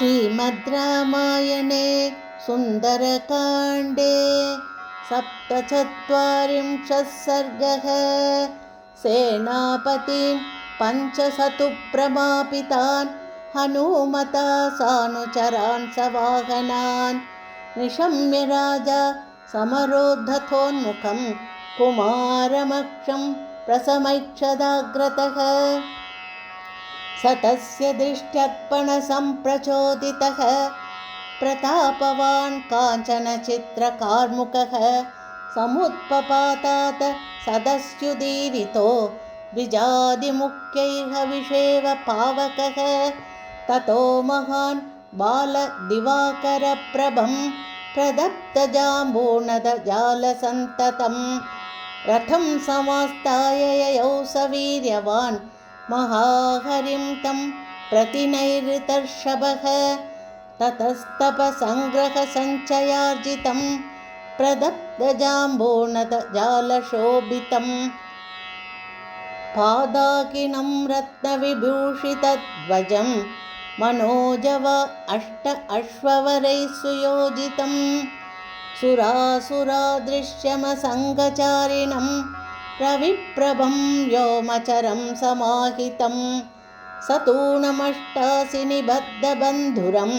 श्रीमद् रामायणे सुन्दरकाण्डे सप्तचत्वारिंशः सर्गः। सेनापतीन् पञ्चशतुप्रमापितान् हनूमता सानुचरान् सवाहनान् निशम्य राजा समरोद्धतोन्मुखं कुमारमक्षं प्रसमैक्षदाग्रतः। स तस्य दृष्ट्यर्पणसम्प्रचोदितः प्रतापवान् काञ्चनचित्रकार्मुकः समुत्पपातात् सदस्युदीरितो द्विजादिमुख्यैर्हविषेव पावकः। ततो महान् बालदिवाकरप्रभं प्रदत्तजाम्बूनदजालसन्ततं रथं समास्ताय ययौ सवीर्यवान् महाहरिं तं प्रतिनैरृतर्षभः। ततस्तपसङ्ग्रहसञ्चयार्जितं प्रदत्तजाम्बूनदजालशोभितं पादाकिनं रत्नविभूषितध्वजं मनोजव अश्ववरैः सुयोजितं सुरासुरादृश्यमसङ्गचारिणं रविप्रभं व्योमचरं समाहितं सतूणमष्टासि निबद्धबन्धुरं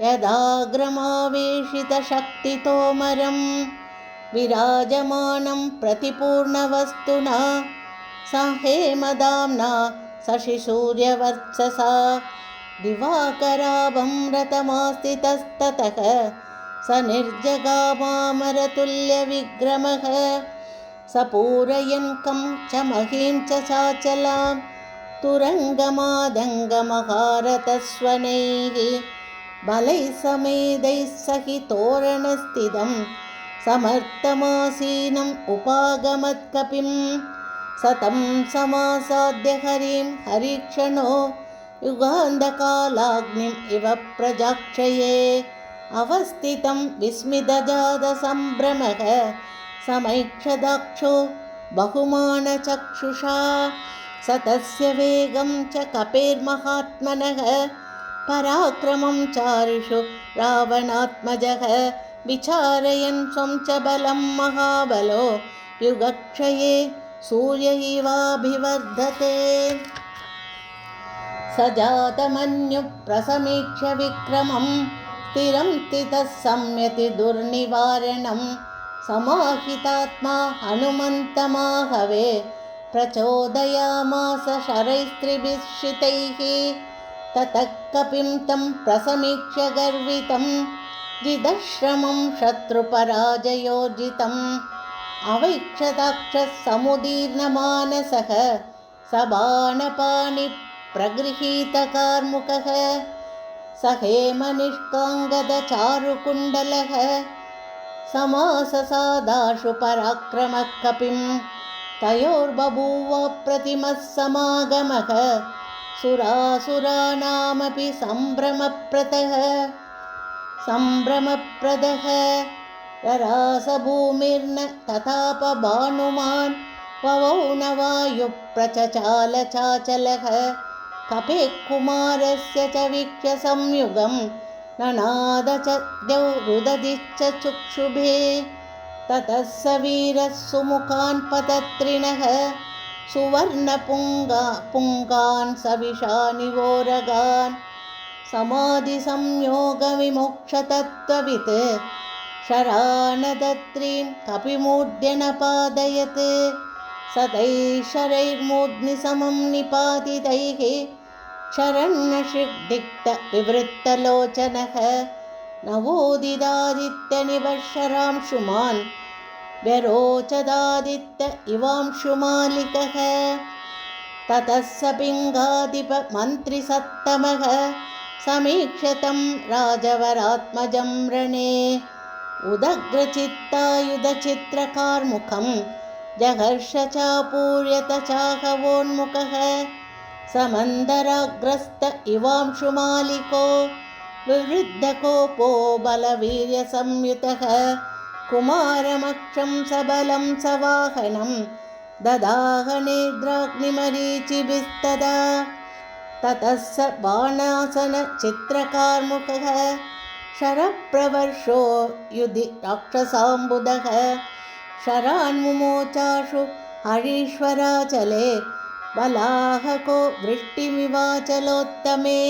यदाग्रमावेशितशक्तितोमरं विराजमानं प्रतिपूर्णवस्तुना सहेमदाम्ना शशिसूर्यवर्चसा दिवाकराभं रथमास्थितस्ततः स निर्जगामामरतुल्यविग्रमः सपूरयन् कं च महीं च चाचलां तुरङ्गमादङ्गमहारथस्वनैः बलैः समेदैः सहितोरणस्थितं समर्थमासीनम् उपागमत्कपिं सतं समासाद्य हरिं हरिक्षणो युगान्धकालाग्निम् इव प्रजाक्षये अवस्थितं विस्मितजातसम्भ्रमः समैक्षदाक्षो बहुमानचक्षुषा स तस्य वेगं च कपेर्महात्मनः पराक्रमं चारुषु रावणात्मजः विचारयन् स्वं च बलं महाबलो युगक्षये सूर्य इवाभिवर्धते। स जातमन्युप्रसमीक्ष्य विक्रमं स्थिरं स्थितः संयति दुर्निवारणं समाहितात्मा हनुमन्तमाहवे प्रचोदयामास शरैस्त्रिभिश्रितैः। ततः कपिं तं प्रसमीक्ष्य गर्वितं जिदश्रमं शत्रुपराजयोर्जितम् अवैक्षदाक्षः समुदीर्णमानसः स बाणपाणिप्रगृहीतकार्मुकः स हेमनिष्काङ्गदचारुकुण्डलः समाससादाशु पराक्रमः कपिं तयोर्बभूव प्रतिमः समागमः सुरासुराणामपि सम्भ्रमप्रदः ररासभूमिर्न तथाप भानुमान् ववौ न वायुप्रचचालचाचलः कपेः कुमारस्य च वीक्ष्य संयुगं ननाद च द्यौरुदधिश्च चुक्षुभे। ततः स वीरः सुमुखान् पतत्रिणः सुवर्णपुङ्गान् सविशानिवोरगान् समाधिसंयोगविमोक्षतत्त्ववित् शरानदत्रीन् कपिमूर्ध्य नपादयत् स तैः शरैर्मूर्ध्निसमं निपातितैः शरण्यशिग्दिग्धविवृत्तलोचनः नवोदितादित्यनिवशरांशुमान् व्यरोचदादित्य इवांशुमालिकः। ततः स पिङ्गाधिपमन्त्रिसत्तमः समीक्ष्य तं राजवरात्मजं रणे उदग्रचित्तायुधचित्रकार्मुकं जघर्ष चापूर्यत चाहवोन्मुखः समन्दराग्रस्त इवांशुमालिको विवृद्धकोपो बलवीर्यसंयुतः कुमारमक्षं सबलं सवाहनं ददाह नेत्राग्निमरीचिभिस्तदा ततः स बाणासनचित्रकार्मुकः शरप्रवर्षो युधि राक्षसाम्बुदः शरान्मुमोचाशु हरीश्वराचले बलाहको वृष्टिमिवाचलोत्तमे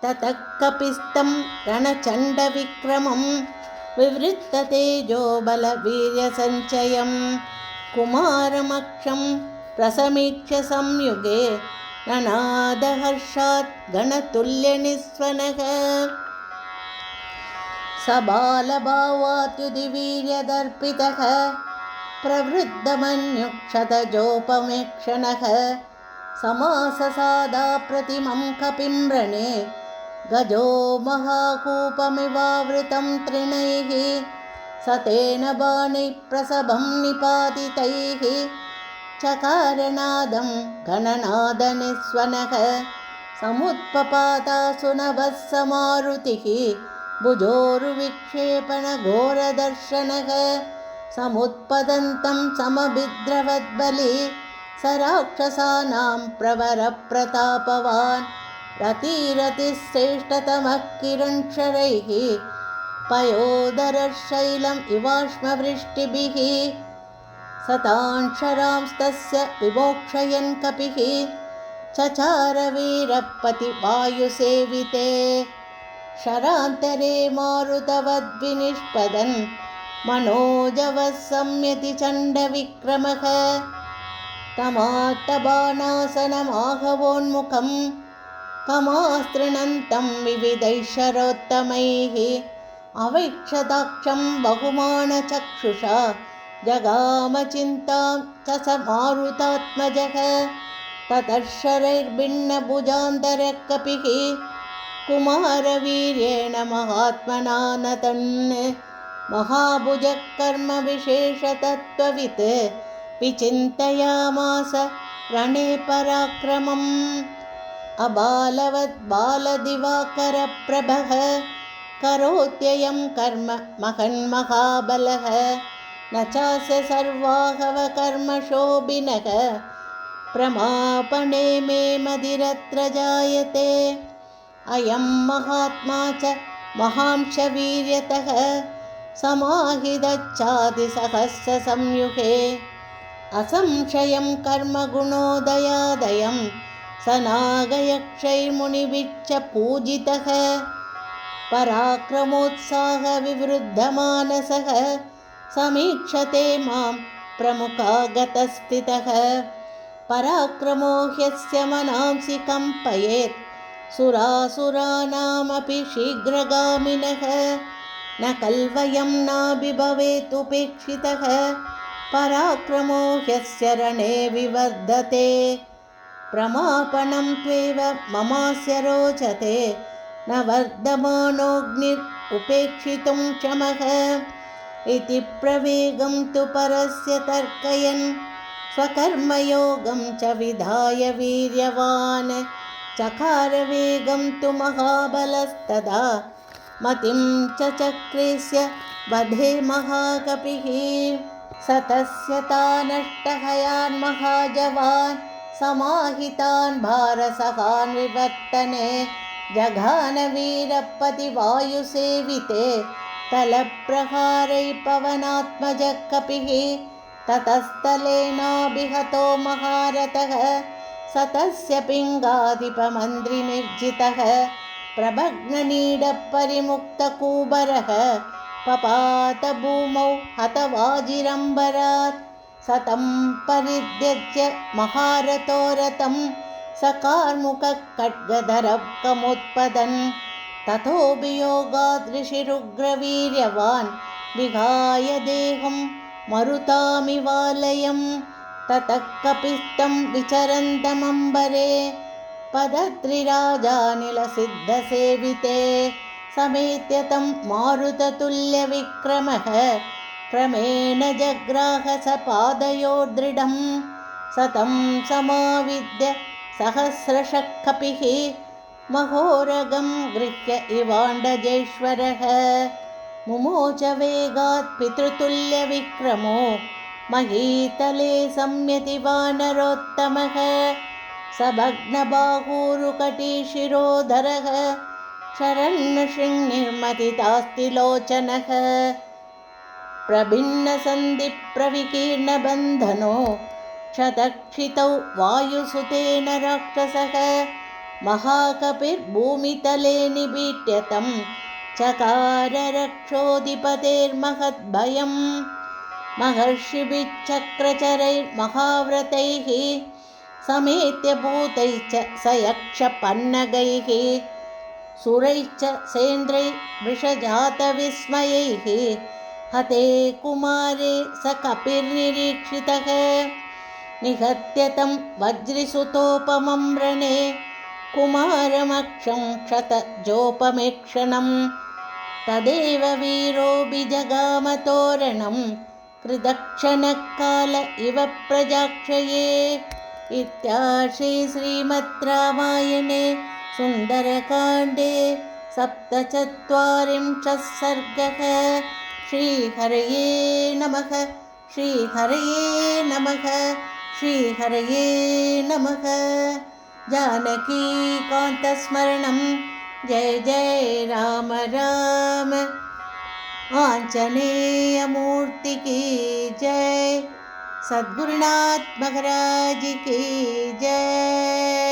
ततः कपिस्तं रणचण्डविक्रमं विवृत्ततेजो बलवीर्यसञ्चयं कुमारमक्षं प्रसमीक्ष्य संयुगे ननादहर्षात् गणतुल्यनिस्वनः स बालभावात्युदिवीर्यदर्पितः प्रवृद्धमन्युक्षतजोपमेक्षणः समाससादा प्रतिमं कपिं रणे गजो महाकूपमिवावृतं तृणैः स तेन बाणैः प्रसभं निपातितैः चकारनादं गणनादनिस्वनः समुत्पपातासु नभः समारुतिः भुजोरुविक्षेपणघोरदर्शनः समुत्पतन्तं समभिद्रवद्बली स राक्षसानां प्रवरप्रतापवान् रतिरतिश्रेष्ठतमः किरणशरैः पयोदरशैलम् इवाश्मवृष्टिभिः सतांशरांस्तस्य विमोक्षयन् कपिः चचारवीरपतिवायुसेविते शरान्तरे मारुतवद्विनिष्पदन् मनोजवः संयति चण्डविक्रमः तमात्तबाणासनमाहवोन्मुखं कमास्तृणन्तं विविधैः शरोत्तमैः अवैक्षदाक्षं बहुमानचक्षुषा जगामचिन्तां च स मारुतात्मजः ततः शरैर्भिन्नभुजान्तरः कपिः कुमारवीर्येण महात्मना नतन् महाभुजः कर्मविशेषतत्त्ववित् विचिन्तयामास रणे पराक्रमम् अबालवद्बालदिवाकरप्रभः करोत्ययं कर्म महन्महाबलः न चास्य सर्वाहवकर्मशोभिनः प्रमापणे मे मदिरत्र जायते अयं महात्मा च महांशवीर्यतः समाहितच्चादिसहस्रसंयुगे असंशयं कर्मगुणोदयादयं स नागयक्षैर्मुनिभिश्च पूजितः पराक्रमोत्साहविवृद्धमानसः समीक्षते मां प्रमुखागतस्थितः पराक्रमो ह्यस्य मनांसि कम्पयेत् सुरासुराणामपि शीघ्रगामिनः न कल्वयं नाभिभवेत् उपेक्षितः पराक्रमो ह्यस्य रणे विवर्धते प्रमापनं त्वेव ममास्य रोचते न वर्धमानोऽग्निरुपेक्षितुं क्षमः इति प्रवेगं तु परस्य तर्कयन् स्वकर्मयोगं च विधाय वीर्यवान् चकारवेगं तु महाबलस्तदा मतिं च चक्रेस्य वधे महाकपिः स तस्य तानष्टहयान् महाजवान् समाहितान् भारसहान् विवर्तने जघानवीरपतिवायुसेविते तलप्रहारै पवनात्मजः कपिः ततस्तलेनाभिहतो महारथः स तस्य पिङ्गाधिपमन्त्रिनिर्जितः प्रभग्ननीडपरिमुक्तकूबरः पपात भूमौ हतवाजिरम्बरात् सतं परित्यज्य महारथो रथं स कार्मुकः खड्गधरः कमुत्पतन् ततो वियोगाद् ऋषिरुग्रवीर्यवान् विहाय देहं मरुतामिवालयं ततः कपिस्तं विचरन्तमम्बरे पदत्रिराजानिलसिद्धसेविते समेत्य तं मारुततुल्यविक्रमः क्रमेण जग्राह स पादयोर्दृढं सतं समाविद्य सहस्रशः कपिः महोरगं गृह्य इवाण्डजेश्वरः मुमोच वेगात् पितृतुल्यविक्रमो महीतले संयति वानरोत्तमः सभग्नबाहूरुकटिशिरोधरः शरण्यशृङ्निर्मथितास्ति लोचनः प्रभिन्नसन्धिप्रविकीर्णबन्धनो क्षतक्षितौ वायुसुतेन राक्षसः महाकपिर्भूमितले निबीट्यतं चकार रक्षोऽधिपतेर्महद्भयम् महर्षिभिश्चक्रचरैर्महाव्रतैः समेत्य भूतैश्च स यक्षपन्नगैः सुरैश्च सेन्द्रैः वृषजातविस्मयैः हते कुमारे स कपिर्निरीक्षितः निहत्य तं वज्रिसुतोपमं रणे कुमारमक्षं क्षतजोपमेक्षणं तदेव वीरोऽभिजगामतोरणं कृदक्षणकाल इव प्रजाक्षये। इत्यार्षे श्रीमद् रामायणे सुन्दरकाण्डे 47 सर्गः। श्रीहरये नमः। श्रीहरये नमः। श्रीहरये नमः। जानकीकान्तस्मरणं जय जय राम राम। आंजनेयमूर्ति की जय। सद्गुरुनाथ महाराज की जय।